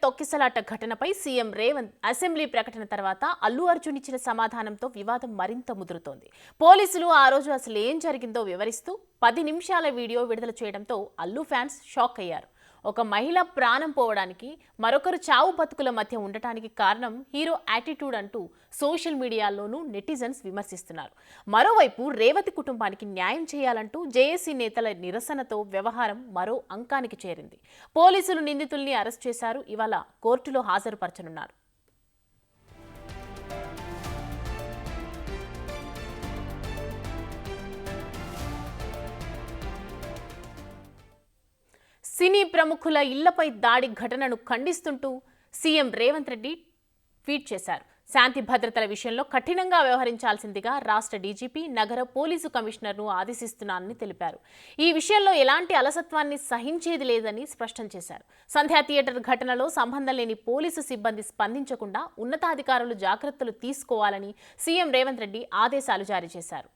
తొక్కిసలాట ఘటనపై CM Revanth assembly ప్రకటన తర్వాత అల్లు అర్జున్ ఇచ్చిన సమాధానంతో వివాదం మరింత ముదురుతోంది. పోలీసులు ఆ రోజు అసలు ఏం జరిగిందో వివరిస్తూ 10 నిమిషాల వీడియో విడుదల చేయడంతో అల్లు ఫ్యాన్స్ షాక్ అయ్యారు. ఒక మహిళ ప్రాణం పోవడానికి, మరొకరు చావు బతుకుల మధ్య ఉండటానికి కారణం హీరో యాటిట్యూడ్ అంటూ సోషల్ మీడియాలోనూ నెటిజన్స్ విమర్శిస్తున్నారు. మరోవైపు రేవతి కుటుంబానికి న్యాయం చేయాలంటూ జేఏసీ నేతల నిరసనతో వ్యవహారం మరో అంకానికి చేరింది. పోలీసులు నిందితుల్ని అరెస్ట్ చేశారు. ఇవాళ కోర్టులో హాజరుపరచనున్నారు. సినీ ప్రముఖుల ఇళ్లపై దాడి ఘటనను ఖండిస్తుంటూ సీఎం రేవంత్ రెడ్డి ట్వీట్ చేశారు. శాంతి భద్రతల విషయంలో కఠినంగా వ్యవహరించాల్సిందిగా రాష్ట్ర డీజీపీ, నగర పోలీసు కమిషనర్ను ఆదేశిస్తున్నానని తెలిపారు. ఈ విషయంలో ఎలాంటి అలసత్వాన్ని సహించేది లేదని స్పష్టం చేశారు. సంధ్యా థియేటర్ ఘటనలో సంబంధం లేని పోలీసు సిబ్బంది స్పందించకుండా ఉన్నతాధికారులు జాగ్రత్తలు తీసుకోవాలని సీఎం రేవంత్ రెడ్డి ఆదేశాలు జారీ చేశారు.